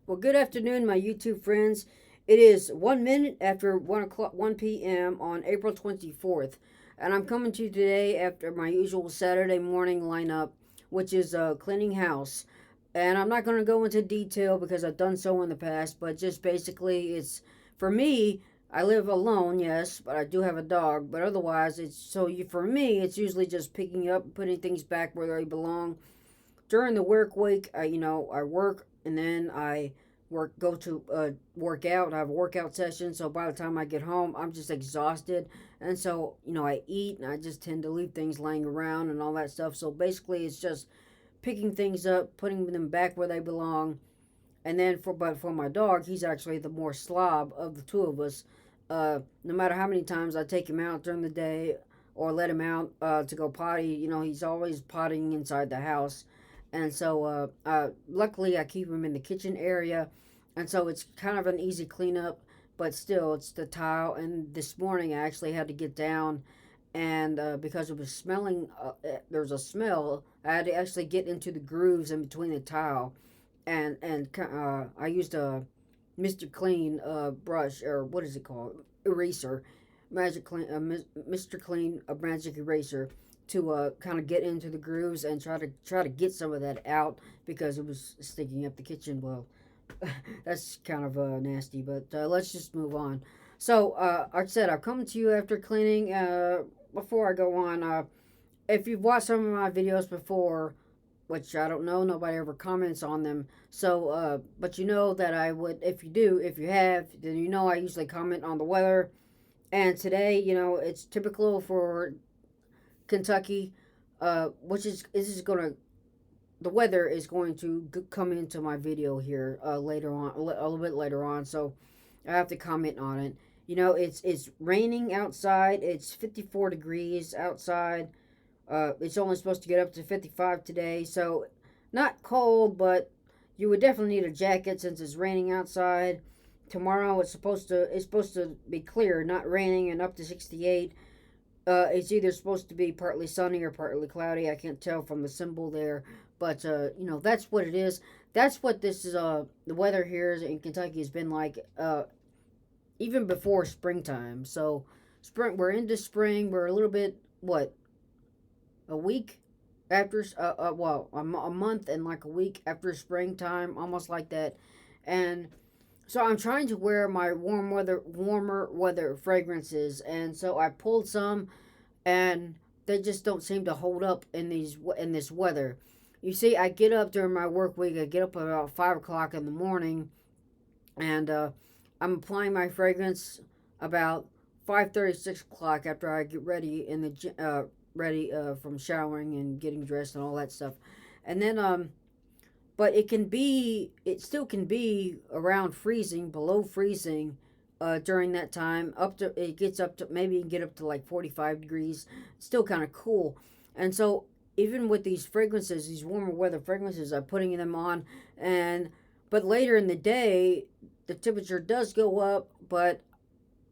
Well, good afternoon, my YouTube friends. It is 1 minute after 1 p.m. on April 24th, and I'm coming to you today after my usual Saturday morning lineup, which is cleaning house. And I'm not going to go into detail because I've done so in the past, but just basically, it's for me. I live alone, yes, but I do have a dog. But otherwise, for me, it's usually just picking up, putting things back where they belong during the work week. I work and then I go to work out. I have a workout session, so by the time I get home, I'm just exhausted, and so I eat, and I just tend to leave things laying around and all that stuff. So basically, it's just picking things up, putting them back where they belong, and then for my dog, he's actually the more slob of the two of us. No matter how many times I take him out during the day or let him out to go potty, he's always pottying inside the house. And so, luckily, I keep him in the kitchen area, and so it's kind of an easy cleanup. But still, it's the tile. And this morning, I actually had to get down, and because it was smelling, there was a smell. I had to actually get into the grooves in between the tile, and I used a Mr. Clean brush, or what is it called, eraser, Magic Clean, Mr. Clean, a magic eraser, to kind of get into the grooves and try to get some of that out because it was sticking up the kitchen. Well, that's kind of nasty, but let's just move on. So, like I said, I've come to you after cleaning. Before I go on, if you've watched some of my videos before, which I don't know, nobody ever comments on them. So, but you know that I would, if you have, then I usually comment on the weather. And today, it's typical for Kentucky, which is this is gonna the weather is going to come into my video here later on, a little bit later on. So I have to comment on it. It's raining outside. It's 54 degrees outside. It's only supposed to get up to 55 today, so not cold, but you would definitely need a jacket since it's raining outside. Tomorrow it's supposed to be clear, not raining, and up to 68. It's either supposed to be partly sunny or partly cloudy. I can't tell from the symbol there, but that's what it is. That's what this is. The weather here in Kentucky has been like even before springtime. So spring, we're into spring. We're a little bit what a week after a month and like a week after springtime, almost like that. And so I'm trying to wear my warmer weather fragrances, and so I pulled some, and they just don't seem to hold up in this weather. You see, I get up during my work week. I get up about 5 o'clock in the morning, and I'm applying my fragrance about 5:30, 6 o'clock after I get ready from showering and getting dressed and all that stuff, and then but it still can be around freezing, below freezing, during that time. It gets up to, maybe you can get up to like 45 degrees. It's still kind of cool, and so even with these fragrances, these warmer weather fragrances, I'm putting them on, but later in the day, the temperature does go up. But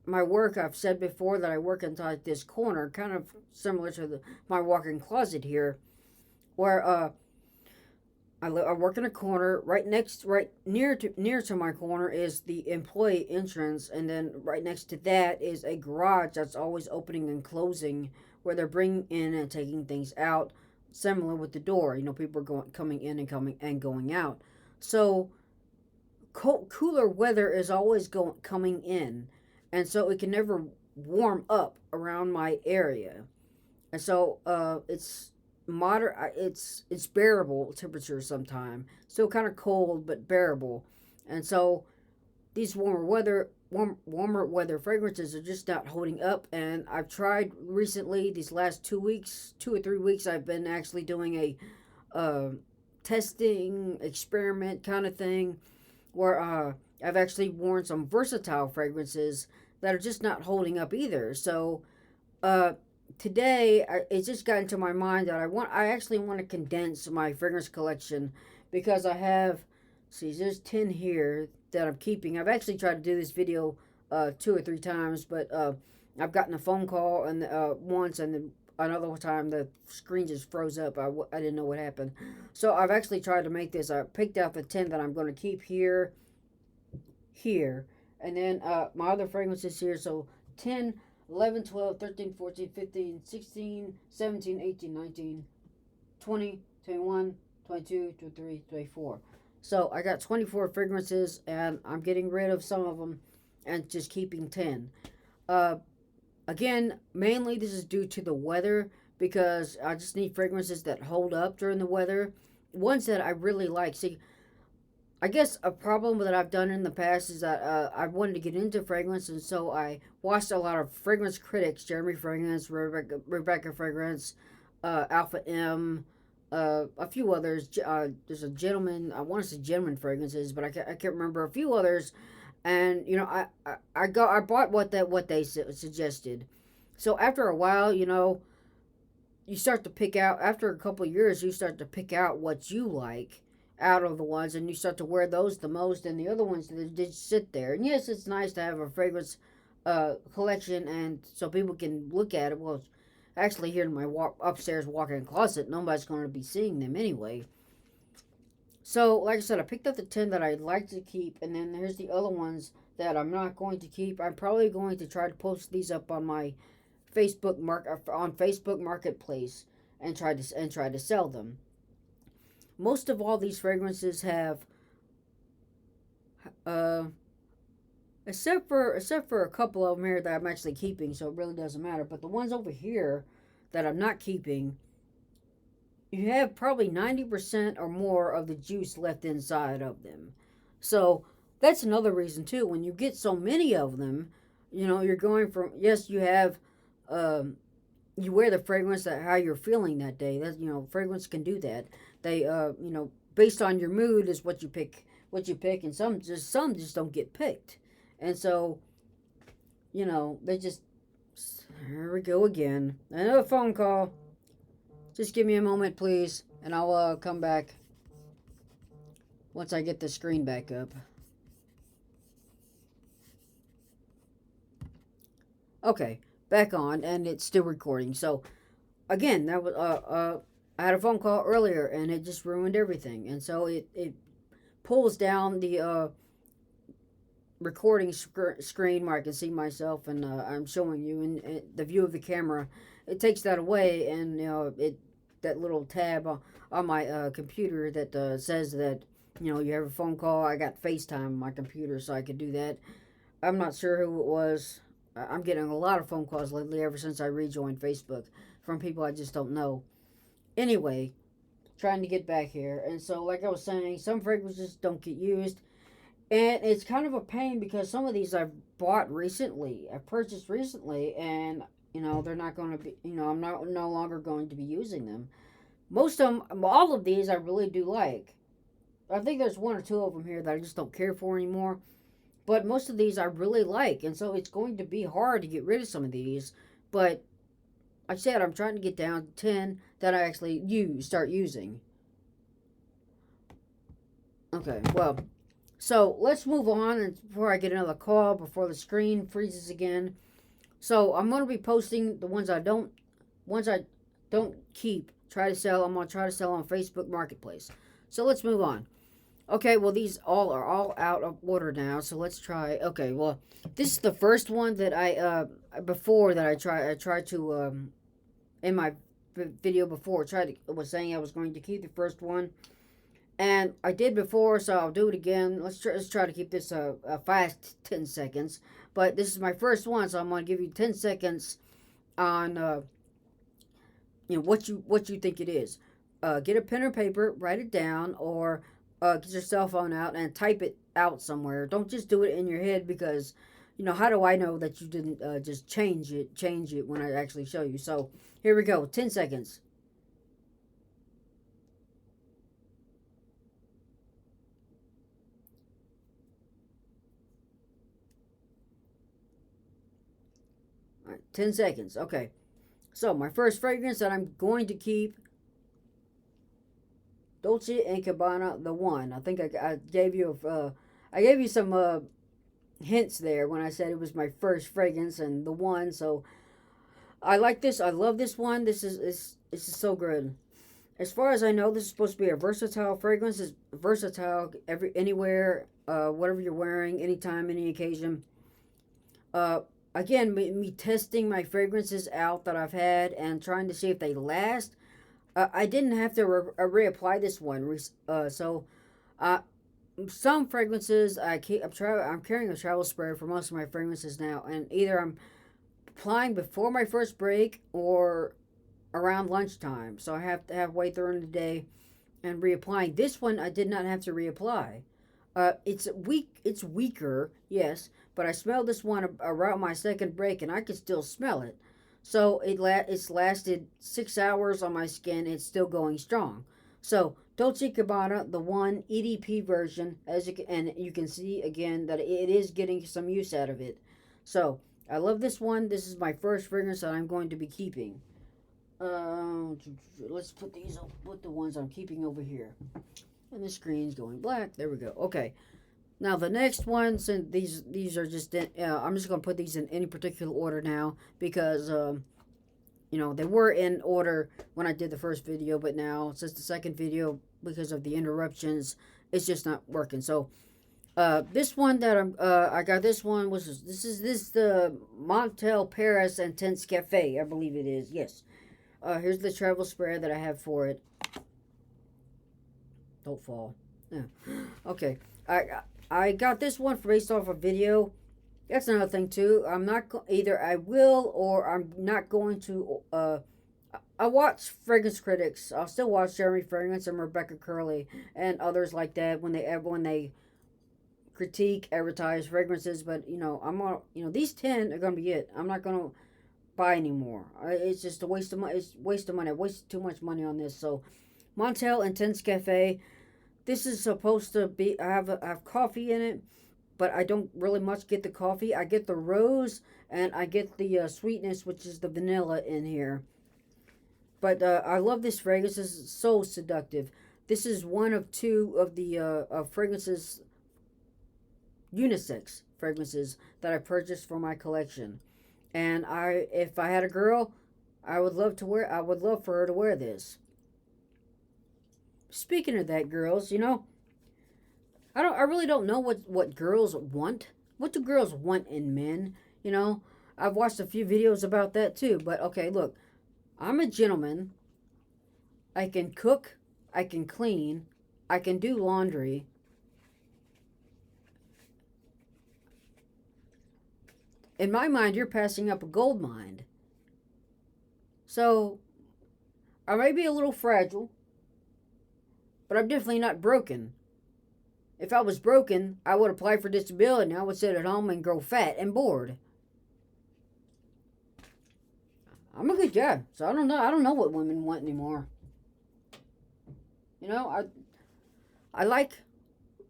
my work, I've said before that I work inside this corner, kind of similar to my walk-in closet here, where I work in a corner. Right near to my corner is the employee entrance, and then right next to that is a garage that's always opening and closing, where they're bringing in and taking things out. Similar with the door, people are coming in and coming and going out. So cooler weather is always coming in, and so it can never warm up around my area. And so it's moderate. It's bearable temperature sometimes. Still kind of cold, but bearable. And so these warmer weather fragrances are just not holding up. And I've tried recently, these last 2 weeks, 2 or 3 weeks, I've been actually doing a testing experiment kind of thing, where I've actually worn some versatile fragrances that are just not holding up either. So uh, today, it just got into my mind that I actually want to condense my fragrance collection, because I have, see, there's 10 here that I'm keeping. I've actually tried to do this video 2 or 3 times, but I've gotten a phone call and once, and then another time the screen just froze up. I didn't know what happened. So I've actually tried to make this. I picked out the 10 that I'm going to keep here, here. And then my other fragrances here. So 10, 11, 12, 13, 14, 15, 16, 17, 18, 19, 20, 21, 22, 23, 24. So I got 24 fragrances, and I'm getting rid of some of them and just keeping 10. Uh, Again, mainly this is due to the weather because I just need fragrances that hold up during the weather. Ones that I really like. See, I guess a problem that I've done in the past is that I wanted to get into fragrance, and so I watched a lot of fragrance critics: Jeremy Fragrance, Rebecca Fragrance, Alpha M, a few others. There's a gentleman. I want to say Gentleman Fragrances, but I can't remember a few others. And I bought what they suggested. So after a while, you start to pick out, after a couple of years, you start to pick out what you like out of the ones, and you start to wear those the most, and the other ones that just sit there. And yes, it's nice to have a fragrance collection, and so people can look at it. Well, actually, here in my upstairs walk-in closet, nobody's going to be seeing them anyway. So, like I said, I picked up the 10 that I'd like to keep, and then here's the other ones that I'm not going to keep. I'm probably going to try to post these up on my Facebook Marketplace and try to sell them. Most of all these fragrances have, uh, except for a couple of them here that I'm actually keeping, so it really doesn't matter. But the ones over here that I'm not keeping, you have probably 90% or more of the juice left inside of them. So that's another reason too. When you get so many of them, you're going from, yes, you have, you wear the fragrance that how you're feeling that day. That fragrance can do that. They based on your mood is what you pick, and some just don't get picked. And so, they just, here we go again. Another phone call. Just give me a moment, please, and I'll come back once I get the screen back up. Okay, back on, and it's still recording. So, again, that was I had a phone call earlier, and it just ruined everything. And so it pulls down the recording screen where I can see myself, and I'm showing you in the view of the camera. It takes that away, and that little tab on my computer that says that you have a phone call. I got FaceTime on my computer, so I could do that. I'm not sure who it was. I'm getting a lot of phone calls lately ever since I rejoined Facebook from people I just don't know. Anyway, trying to get back here. And so, like I was saying, some fragrances don't get used. And it's kind of a pain because some of these I've bought recently, I've purchased recently, and, they're not going to be, I'm not no longer going to be using them. Most of them, all of these I really do like. I think there's one or two of them here that I just don't care for anymore. But most of these I really like, and so it's going to be hard to get rid of some of these. But like I said, I'm trying to get down to 10 that I actually start using. Okay, well, so let's move on and before I get another call, before the screen freezes again. So I'm going to be posting the ones I don't keep, try to sell. I'm going to try to sell on Facebook Marketplace. So let's move on. Okay, well, these are all out of order now, so let's try. Okay, well, this is the first one that I tried to in my video before was saying I was going to keep the first one, and I did before, so I'll do it again. Let's try to keep this a fast 10 seconds. But this is my first one, so I'm going to give you 10 seconds on what you think it is. Get a pen or paper, write it down, or get your cell phone out and type it out somewhere. Don't just do it in your head because, how do I know that you didn't just change it when I actually show you? So here we go, 10 seconds. All right, 10 seconds. Okay. So my first fragrance that I'm going to keep, Dolce and Gabbana, the one. I think I gave you some hints there when I said it was my first fragrance and the one. So I like this. I love this one. This is so good. As far as I know, this is supposed to be a versatile fragrance. It's versatile anywhere, whatever you're wearing, anytime, any occasion. Uh, Again, me testing my fragrances out that I've had and trying to see if they last. I didn't have to reapply this one. Uh, some fragrances I'm carrying a travel spray for most of my fragrances now, and either I'm applying before my first break or around lunchtime. So I have to have wait during the day and reapplying. This one I did not have to reapply. It's weaker, yes, but I smelled this one around my second break, and I could still smell it. So it's lasted 6 hours on my skin. It's still going strong. So Dolce & Gabbana, the one EDP version, and you can see again that it is getting some use out of it. So I love this one. This is my first fragrance that I'm going to be keeping. Let's put the ones I'm keeping over here. And the screen's going black. There we go. Okay. Now the next ones, and these are just I'm just gonna put these in any particular order now because they were in order when I did the first video, but now since the second video, because of the interruptions, it's just not working. So this one that I got, this one was this the Montel Paris Intense Cafe, I believe it is. Yes. Here's the travel spray that I have for it. Don't fall. Yeah. Okay. I got this one based off a video. That's another thing too. I'm not either I will or I'm not going to. I watch fragrance critics. I'll still watch Jeremy Fragrance and Rebecca Curley and others like that when they critique, advertise fragrances. But I'm on. These 10 are gonna be it. I'm not gonna buy anymore. It's just a waste of money. It's waste of money. I wasted too much money on this. So, Montel Intense Cafe. This is supposed to be. I have coffee in it, but I don't really much get the coffee. I get the rose and I get the sweetness, which is the vanilla in here. But I love this fragrance. This is so seductive. This is one of two of the fragrances, unisex fragrances that I purchased for my collection. And if I had a girl, I would love for her to wear this. Speaking of that, girls, I really don't know what girls want. What do girls want in men? I've watched a few videos about that too. But okay, look, I'm a gentleman. I can cook, I can clean, I can do laundry. In my mind, you're passing up a gold mine. So, I may be a little fragile, but I'm definitely not broken. If I was broken, I would apply for disability and I would sit at home and grow fat and bored. I'm a good guy, so I don't know. I don't know what women want anymore. I like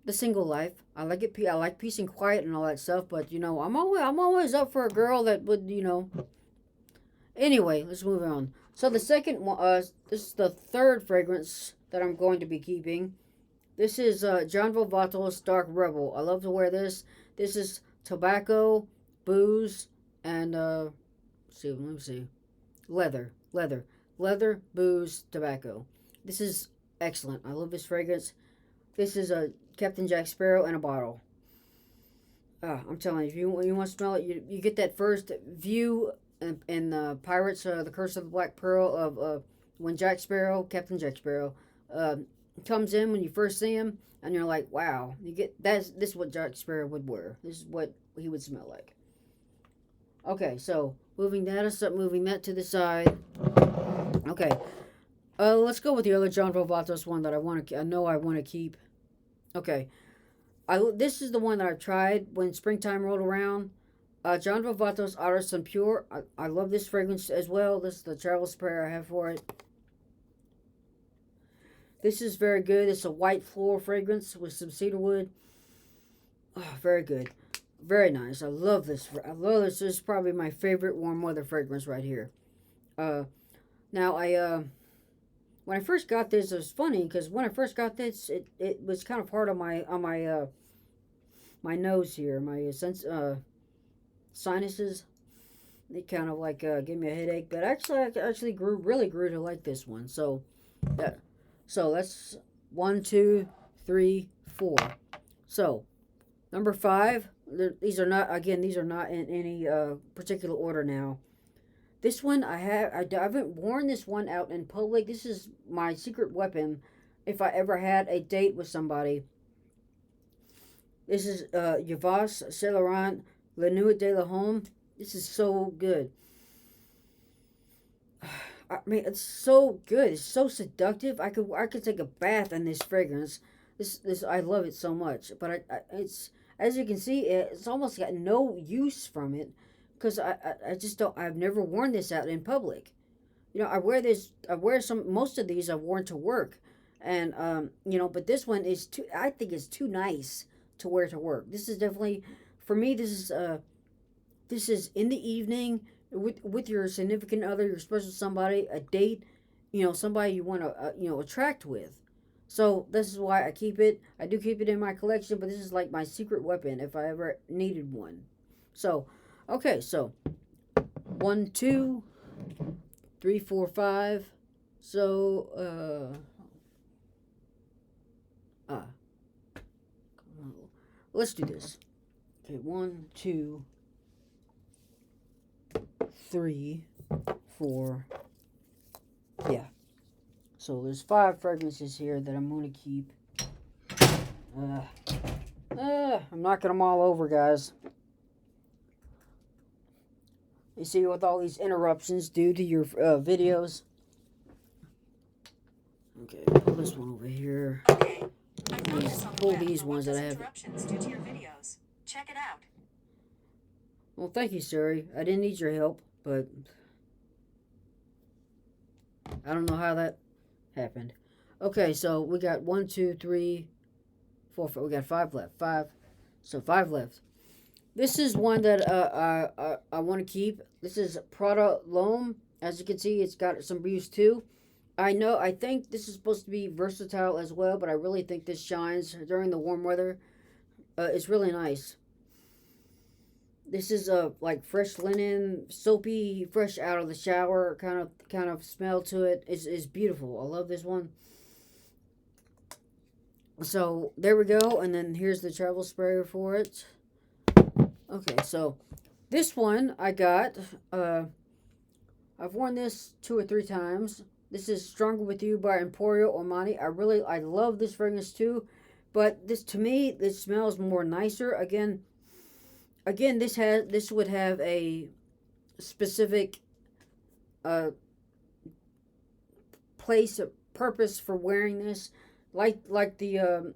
the single life. I like it. I like peace and quiet and all that stuff. But I'm always up for a girl that would. Anyway, let's move on. So the second one, this is the third fragrance that I'm going to be keeping. This is John Volvato's Dark Rebel. I love to wear this. This is tobacco, booze, and let me see, leather, booze, tobacco. This is excellent. I love this fragrance. This is a Captain Jack Sparrow in a bottle. I'm telling you, if you want to smell it, you get that first view in the Pirates, the Curse of the Black Pearl of when Captain Jack Sparrow, comes in when you first see him, and you're like, wow, this is what Jack Sparrow would wear. This is what he would smell like. Okay, so moving that to the side. Okay, let's go with the other John Volvatos one that I know I want to keep. Okay, this is the one that I've tried when springtime rolled around. John Volvato's Artisan Pure. I love this fragrance as well. This is the travel spray I have for it. This is very good. It's a white floral fragrance with some cedarwood. Oh, very good. Very nice. I love this. This is probably my favorite warm weather fragrance right here. Now when I first got this, it was funny because when I first got this, it was kind of hard on my my nose here, my sinuses. They kind of like gave me a headache, but I actually grew to like this one. So Yeah. So that's 1, 2, 3, 4. So number 5. These are not, again. These are not in any particular order now. This one I haven't worn this one out in public. This is my secret weapon. If I ever had a date with somebody, this is Yvas Saint Laurent La Nuit de la Homme. This is so good. I mean, it's so good. It's so seductive. I could take a bath in this fragrance. This I love it so much. But it's, as you can see, it's almost got no use from it, because I just don't. I've never worn this out in public. I wear this. I wear some. Most of these I've worn to work, and but this one is too. I think it's too nice to wear to work. This is definitely, for me. This is in the evening with your significant other, your special somebody, a date, somebody you want to attract with. So this is why I keep it. I do keep it in my collection, but this is like my secret weapon if I ever needed one. So, okay, so 1, 2, 3, 4, 5. So let's do this. Okay, 1, 2, 3, 4. Yeah. So there's 5 fragrances here that I'm going to keep. I'm knocking them all over, guys. You see, with all these interruptions due to your videos. Okay, pull this one over here. Okay. Pull these ones that I have. Interruptions due to your videos. Check it out. Well, thank you, Siri. I didn't need your help, but I don't know how that happened. Okay, so we got 1, 2, 3, 4, 5. We got 5 left. 5. So 5 left. This is one that I want to keep. This is Prada Loam. As you can see, it's got some use too. I think this is supposed to be versatile as well, but I really think this shines during the warm weather. It's really nice. This is like fresh linen, soapy, fresh out of the shower kind of smell to it. It's beautiful. I love this one. So there we go, and then here's the travel sprayer for it. Okay, so this one I got. I've worn this 2 or 3 times. This is Stronger With You by Emporio Armani. I love this fragrance too, but to me this smells more nicer. Again, this would have a specific place, a purpose for wearing this, like the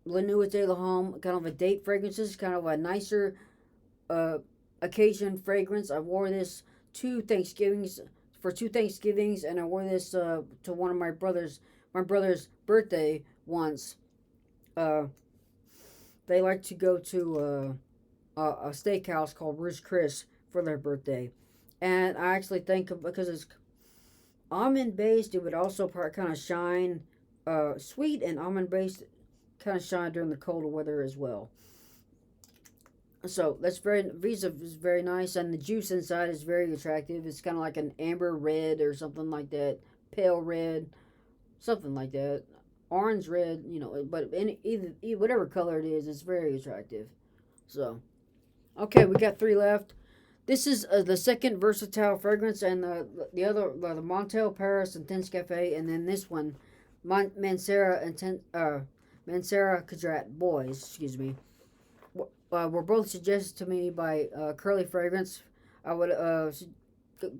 La Nuit de la Homme, kind of a date fragrances, kind of a nicer occasion fragrance. I wore this for 2 Thanksgivings, and I wore this to one of my brother's birthday once. They like to go to a steakhouse called Ruth's Chris for their birthday, and I actually think because it's almond based, it would also kind of shine. Sweet and almond based kind of shine during the colder weather as well. So that's Visa is very nice, and the juice inside is very attractive. It's kind of like an amber red or something like that, pale red, something like that, orange red, but either whatever color it is, it's very attractive. So, okay, we got 3 left. This is the second versatile fragrance, and the other, the Montel Paris Intense Cafe, and then this one, Mancera Cadrat Boys, excuse me. Were both suggested to me by Curly Fragrance. I would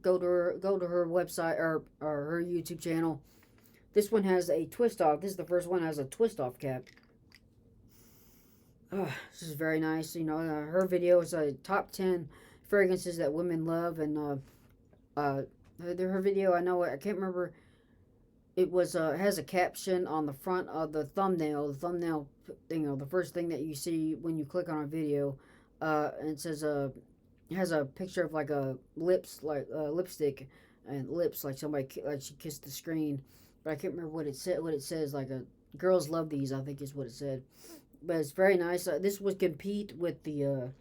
go to her website or her YouTube channel. This one has a twist off. This is the first one that has a twist off cap. This is very nice. Her video is a top 10 fragrances that women love, and her video, I can't remember. It has a caption on the front of the thumbnail. The thumbnail, the first thing that you see when you click on a video, and it says it has a picture of like a lipstick and lips, like somebody like she kissed the screen, but I can't remember what it said. What it says, like girls love these, I think is what it said. But it's very nice. This would compete with the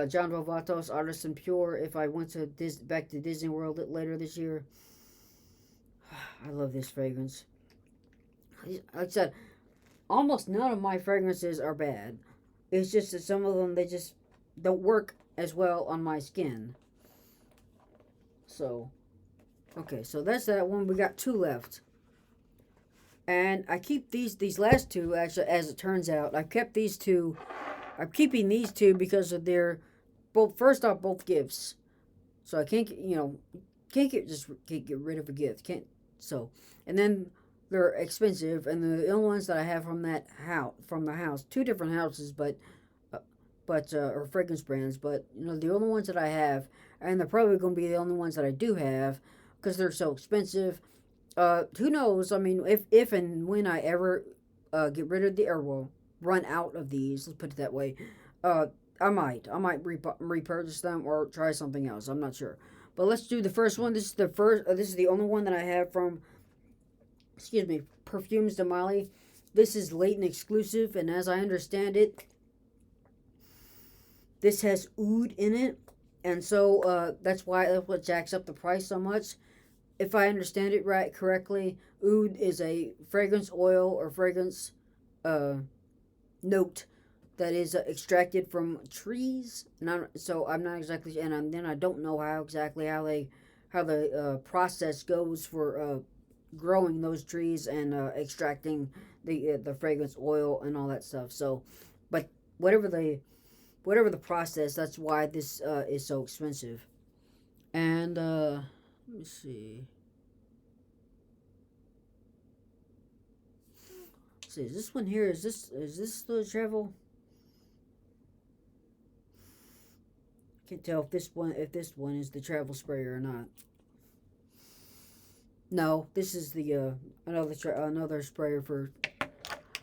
John Volvatos Artisan Pure if I went back to Disney World later this year. I love this fragrance. Like I said, almost none of my fragrances are bad. It's just that some of them, they just don't work as well on my skin. So, okay, so that's that one. We got two left. And I keep these last two, actually, as it turns out. I've kept these two. I'm keeping these two because of their both, first off, both gifts. So I can't, can't get rid of a gift. Can't. So, and then they're expensive, and they're the only ones that I have from that house, from the house. Two different houses, or fragrance brands, but the only ones that I have, and they're probably going to be the only ones that I do have because they're so expensive. Who knows? I mean, if and when I ever get rid of the, or well, run out of these, let's put it that way, uh, I might repurchase them or try something else. I'm not sure. But let's do the first one. This is the first. This is the only one that I have from, excuse me, Perfumes de Mali. This is Leighton exclusive, and as I understand it, this has oud in it, and so that's what jacks up the price so much. If I understand it correctly, oud is a fragrance oil or fragrance uh, note that is extracted from trees. So I'm not exactly, and then I don't know how the process goes for growing those trees and extracting the fragrance oil and all that stuff. So, but whatever the process, that's why this is so expensive. And let me see. Let's see, is this one here? Is this the travel? Can't tell if this one is the travel sprayer or not. No, this is the another sprayer for.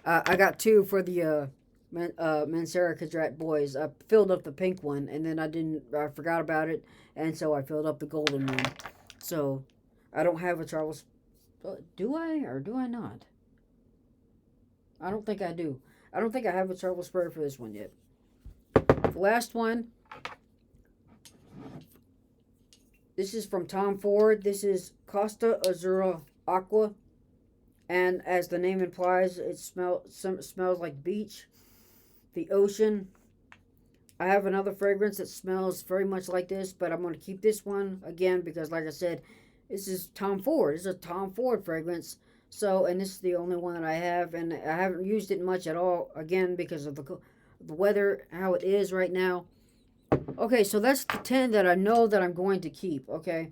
I got two for the Mancera Cadrat boys. I filled up the pink one, and then I forgot about it, and so I filled up the golden one. So I don't have a travel. Do I or do I not? I don't think I do. I don't think I have a travel sprayer for this one yet. The last one. This is from Tom Ford. This is Costa Azura Aqua, and as the name implies, it smells like beach, the ocean. I have another fragrance that smells very much like this, but I'm going to keep this one again because, like I said, this is Tom Ford. This is a Tom Ford fragrance. So, and this is the only one that I have, and I haven't used it much at all, again, because of the weather, how it is right now. Okay, so that's the 10 that I know that I'm going to keep, okay?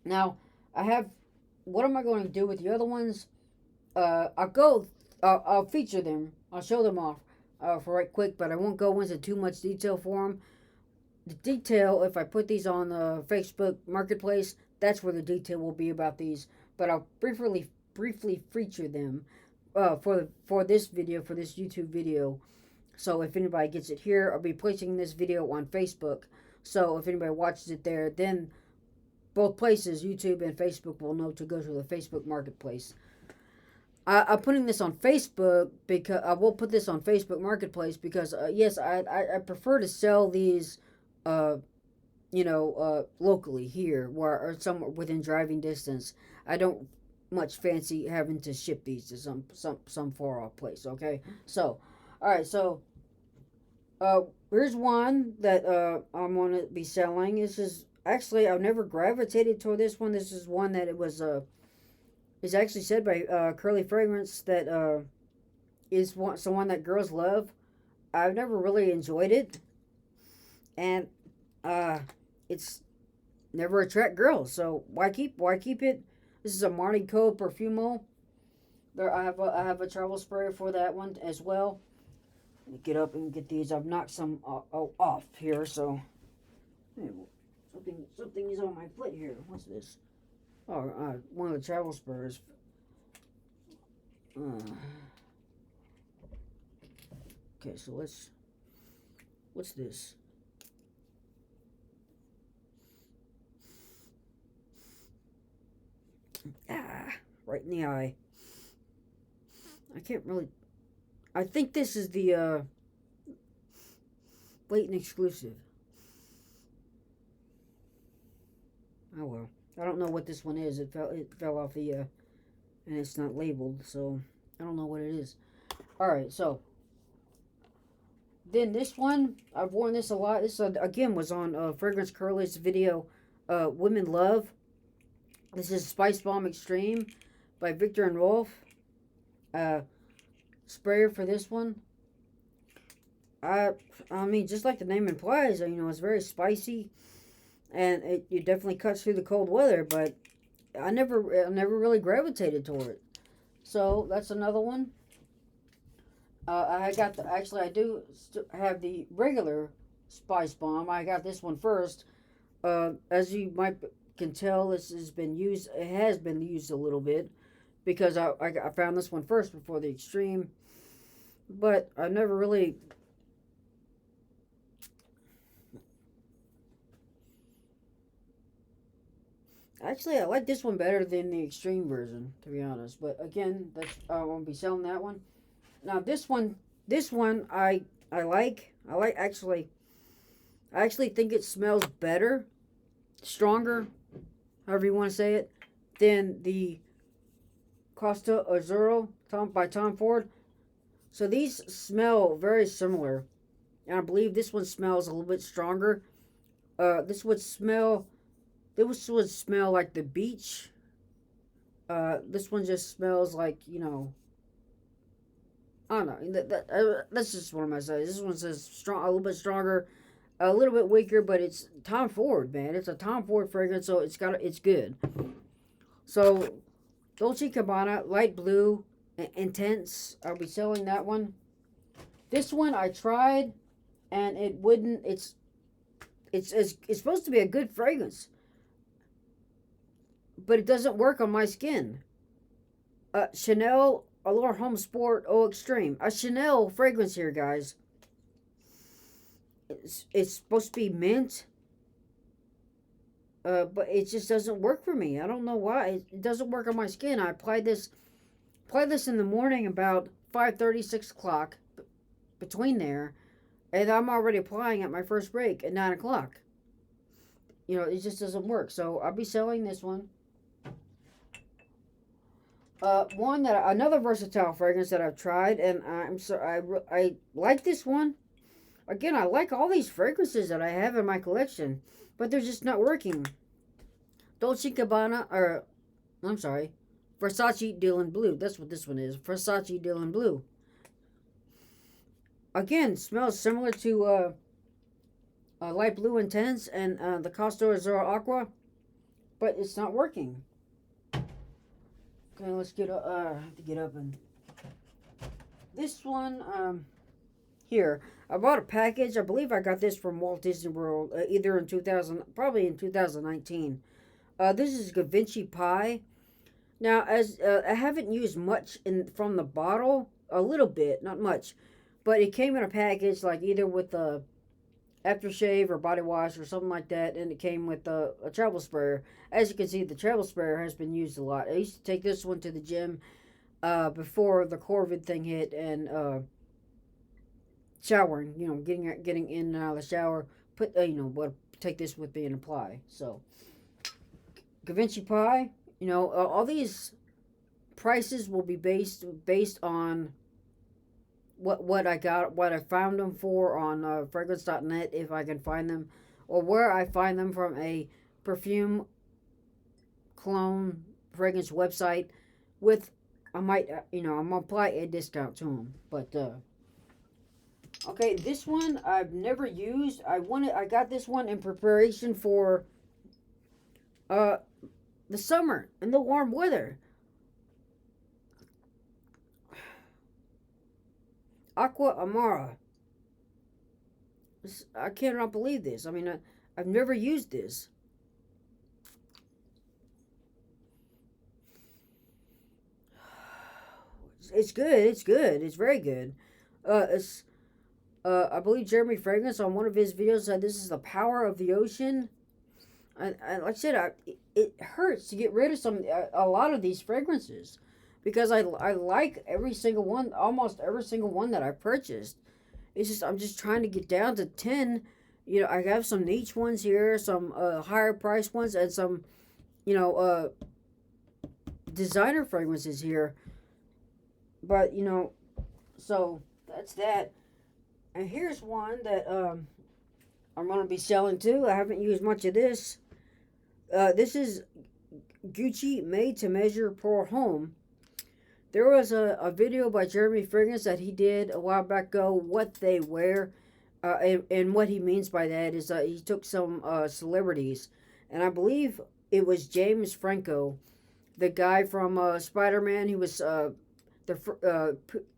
Now, what am I going to do with the other ones? I'll feature them. I'll show them off for right quick, but I won't go into too much detail for them. The detail, if I put these on the Facebook Marketplace, that's where the detail will be about these. But I'll briefly feature them for this video, for this YouTube video. So if anybody gets it here, I'll be placing this video on Facebook. So if anybody watches it there, then both places, YouTube and Facebook, will know to go to the Facebook Marketplace. I'm putting this on Facebook because I will put this on Facebook Marketplace because yes, I prefer to sell these, locally here or somewhere within driving distance. I don't much fancy having to ship these to some far off place. Okay, so. All right, so here's one that I'm going to be selling. This is actually, I've never gravitated toward this one. This is one that is actually said by Curly Fragrance that is someone that girls love. I've never really enjoyed it, and it's never attract girls. So why keep it? This is a Marni Code Perfumo. I have a travel sprayer for that one as well. Get up and get these. I've knocked some off here, so hey, something is on my foot here. What's this? Oh, one of the travel spurs. Okay, so what's this? Right in the eye. I can't really. I think this is the Leighton exclusive. Oh well. I don't know what this one is. It fell off the and it's not labeled, so I don't know what it is. All right, so then this one, I've worn this a lot. This again was on Fragrance Curly's video, Women Love. This is Spice Bomb Extreme by Victor and Rolf. Sprayer for this one. I mean, just like the name implies, it's very spicy, and it definitely cuts through the cold weather. But I never really gravitated toward it. So that's another one. I do have the regular Spice Bomb. I got this one first. As you might can tell, this has been used. It has been used a little bit because I found this one first before the Extreme, but I never really. Actually, I like this one better than the Extreme version, to be honest. But again, I won't be selling that one. Now this one I like. I actually think it smells better, stronger, however you want to say it, than the Costa Azzurro by Tom Ford. So these smell very similar, and I believe this one smells a little bit stronger. This would smell. This would smell like the beach. This one just smells like I don't know. That's just what I'm gonna say. This one says strong, a little bit stronger, a little bit weaker, but it's Tom Ford, man. It's a Tom Ford fragrance, so it's good. So, Dolce & Gabbana, light blue, intense. I'll be selling that one. This one I tried, and it wouldn't. It's supposed to be a good fragrance, but it doesn't work on my skin. Chanel Allure Home Sport Eau Extreme. A Chanel fragrance here, guys. It's supposed to be mint, but it just doesn't work for me. I don't know why. It doesn't work on my skin. I applied this in the morning about 5:30, 6 o'clock, between there, and I'm already applying at my first break at 9 o'clock. It just doesn't work. So I'll be selling this one. Another versatile fragrance that I've tried, and I like this one. Again, I like all these fragrances that I have in my collection, but they're just not working. Dolce & Gabbana, or I'm sorry, Versace Dylan Blue. That's what this one is. Versace Dylan Blue. Again, smells similar to Light Blue Intense and the Costa Azzurro Aqua, but it's not working. Okay, let's get up. I have to get up and this one here. I bought a package. I believe I got this from Walt Disney World, either in 2000, probably in 2019. This is Givenchy Pie. Now, as I haven't used much from the bottle, a little bit, not much, but it came in a package like either with a aftershave or body wash or something like that, and it came with a travel sprayer. As you can see, the travel sprayer has been used a lot. I used to take this one to the gym before the COVID thing hit, and showering, getting in and out of the shower, take this with me and apply. So, Givenchy Pie, all these prices will be based on what I found them for on fragrance.net, if I can find them, or where I find them from a perfume cologne fragrance website. I'm gonna apply a discount to them. But okay, this one I've never used. I got this one in preparation for the summer and the warm weather. Aqua Amara. I cannot believe this. I mean, I've never used this. It's good. It's good. It's very good. I believe Jeremy Fragrance on one of his videos said this is the power of the ocean. And like I said, it hurts to get rid of a lot of these fragrances, because I like every single one, almost every single one that I've purchased. I'm just trying to get down to 10. I have some niche ones here, some higher price ones, and some you know, designer fragrances here. But, so that's that. And here's one that I'm going to be selling too. I haven't used much of this. This is Gucci Made to Measure for Home. There was a video by Jeremy Fragrance that he did a while back ago, what they wear. And what he means by that is he took some celebrities. And I believe it was James Franco, the guy from Spider-Man. He was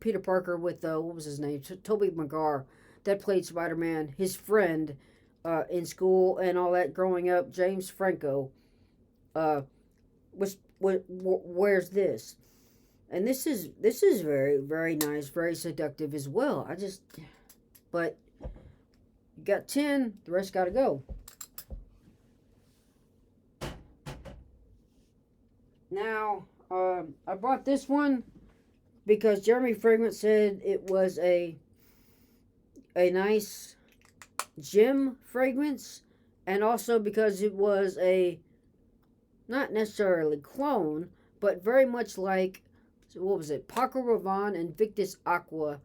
Peter Parker with, what was his name? Tobey Maguire, that played Spider-Man. His friend in school and all that growing up, James Franco, wears this. And this is very, very nice, very seductive as well. But you got 10, the rest got to go. Now, I bought this one because Jeremy Fragrance said it was a nice gym fragrance, and also because it was a not necessarily clone, but very much like, what was it, Paco Rabanne Invictus Aqua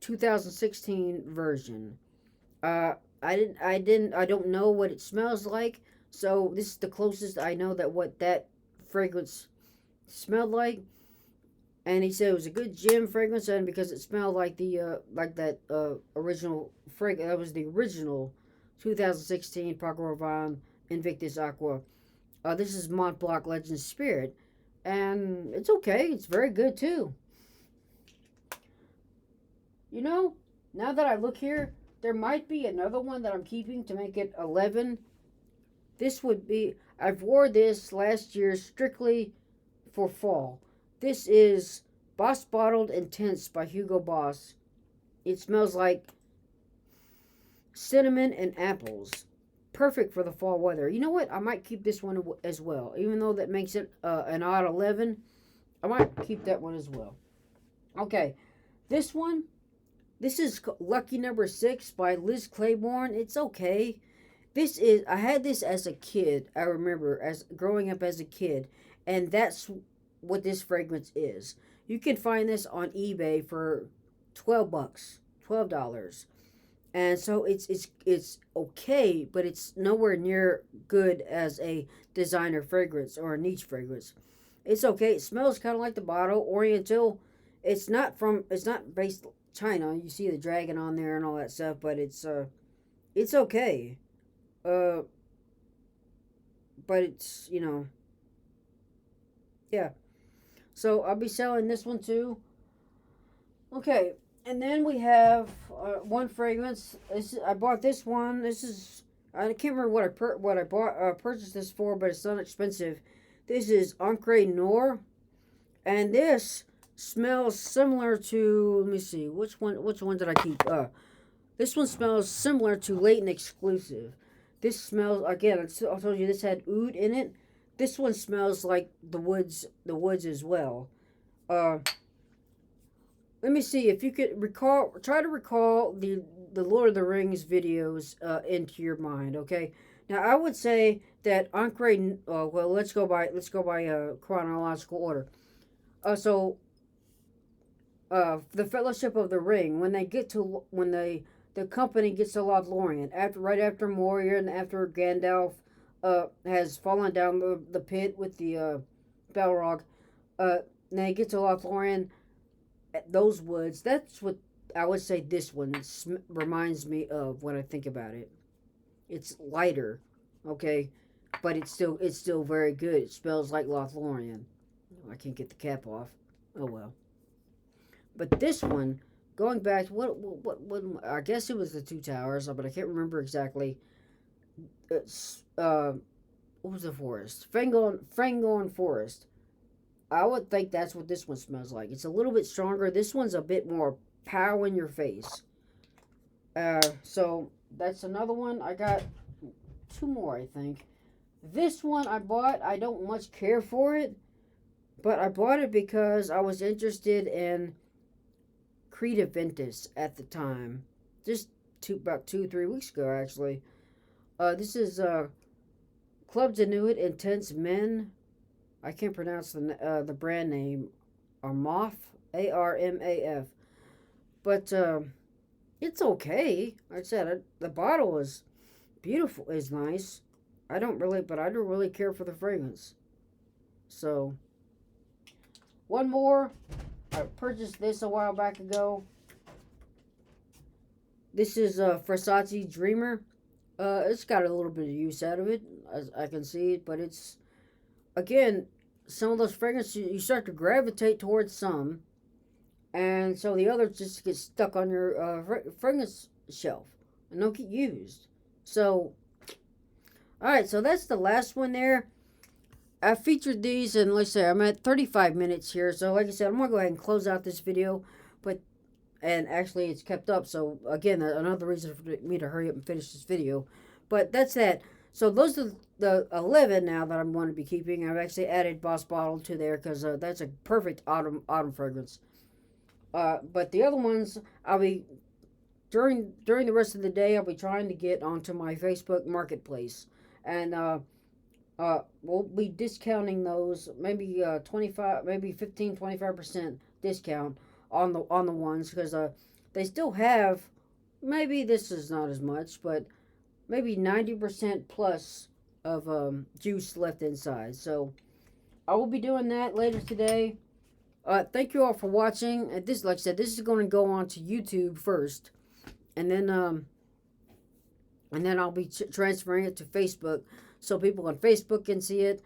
2016 version. I don't know what it smells like, so this is the closest I know that what that fragrance smelled like. And he said it was a good gym fragrance, and because it smelled like that original fragrance, that was the original 2016 Paco Rabanne Invictus Aqua. This is Mont Blanc Legend Spirit, and it's okay. It's very good too. Now that I look here, there might be another one that I'm keeping to make it 11. I've wore this last year strictly for fall. This is Boss Bottled Intense by Hugo Boss. It smells like cinnamon and apples. Perfect for the fall weather. You know what? I might keep this one as well. Even though that makes it an odd 11, I might keep that one as well. Okay, this is Lucky Number 6 by Liz Claiborne. It's okay. I had this as a kid. I remember as growing up as a kid, and that's what this fragrance is. You can find this on eBay for $12. And so it's okay, but it's nowhere near good as a designer fragrance or a niche fragrance. It's okay. It smells kind of like the bottle, Oriental. It's not based China. You see the dragon on there and all that stuff, but it's okay. But it's, yeah. So I'll be selling this one too. Okay, and then we have one fragrance. I bought this one. I can't remember what I purchased this for, but it's not expensive. This is Encre Noir, and this smells similar to. Let me see, which one did I keep? This one smells similar to Leighton Exclusive. This smells, again, I told you this had oud in it. This one smells like the woods as well. Let me see if you could try to recall the Lord of the Rings videos into your mind. Okay, now I would say that Encre. Well, let's go by chronological order. The Fellowship of the Ring, when the company gets to Lothlorien, right after Moria and after Gandalf has fallen down the pit with the Balrog, they get to Lothlorien, those woods. That's what I would say this one reminds me of when I think about it. It's lighter, okay, but it's still very good. It smells like Lothlorien. I can't get the cap off. Oh well. But this one, going back, what I guess it was the Two Towers, but I can't remember exactly. What was the forest? Fangorn Forest. I would think that's what this one smells like. It's a little bit stronger. This one's a bit more pow in your face. So that's another one. I got two more, I think. This one I bought. I don't much care for it, but I bought it because I was interested in Creta Ventus at the time. Just about 2-3 weeks ago, actually. This is Club de Nuit Intense Men. I can't pronounce the brand name. Armaf, Armaf. But it's okay. Like I said, the bottle is beautiful, is nice. But I don't really care for the fragrance. So one more. I purchased this a while back ago. This is Versace Dreamer. It's got a little bit of use out of it, as I can see it, but it's again some of those fragrances you start to gravitate towards some, and so the others just get stuck on your fragrance shelf and don't get used. So, all right, so that's the last one there. I featured these, and let's say I'm at 35 minutes here. So, like I said, I'm gonna go ahead and close out this video, but and actually it's kept up. So again, another reason for me to hurry up and finish this video. But that's that. So those are the 11 now that I'm going to be keeping. I've actually added Boss Bottle to there because that's a perfect autumn fragrance. But the other ones, I'll be during the rest of the day, I'll be trying to get onto my Facebook Marketplace, and we'll be discounting those, maybe 25, maybe 15, 25% discount on the ones, because they still have, maybe this is not as much, but maybe 90% plus of juice left inside. So I will be doing that later today. Thank you all for watching. This, like I said, this is going to go on to YouTube first, and then I'll be transferring it to Facebook so people on Facebook can see it.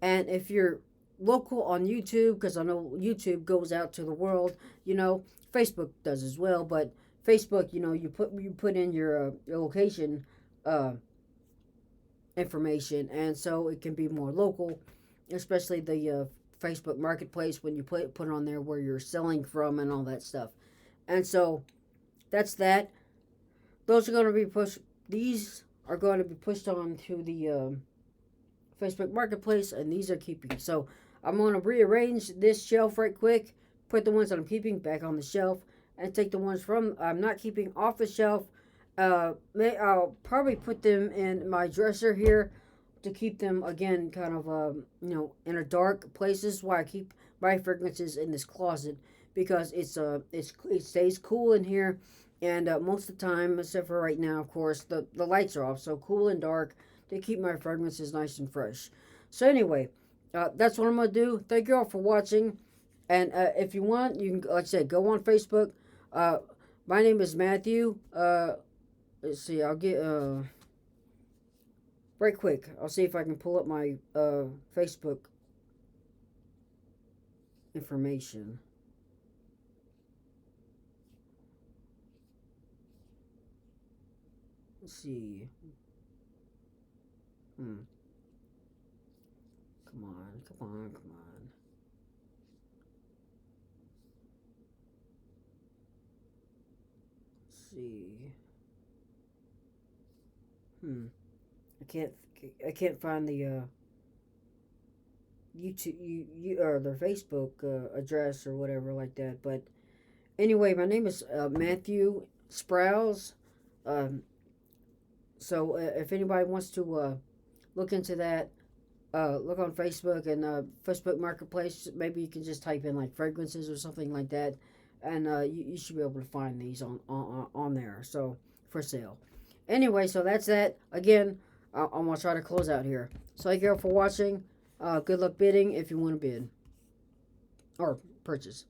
And if you're local on YouTube, because I know YouTube goes out to the world, Facebook does as well. But Facebook, you put in your location information, and so it can be more local, especially the Facebook Marketplace, when you put on there where you're selling from and all that stuff. And so that's that. Those are going to be pushed. These are going to be pushed on to the Facebook Marketplace, and these are keeping. So I'm going to rearrange this shelf right quick, put the ones that I'm keeping back on the shelf, and take the ones from I'm not keeping off the shelf. I'll probably put them in my dresser here to keep them, again, kind of in a dark places, why I keep my fragrances in this closet, because it stays cool in here, and most of the time, except for right now, of course, the lights are off, so cool and dark to keep my fragrances nice and fresh. So anyway, that's what I'm going to do. Thank you all for watching. And if you want, you can, like I said, go on Facebook. My name is Matthew. Let's see, I'll get, right quick, I'll see if I can pull up my Facebook information. Let's see. Come on. Let's see. I can't find the YouTube or their Facebook address or whatever like that. But anyway, my name is Matthew Sprouse. So if anybody wants to look into that, look on Facebook and Facebook Marketplace. Maybe you can just type in like fragrances or something like that, and you should be able to find these on there. So for sale. Anyway, so that's that. Again, I'm gonna try to close out here. So thank you all for watching. Good luck bidding if you want to bid or purchase.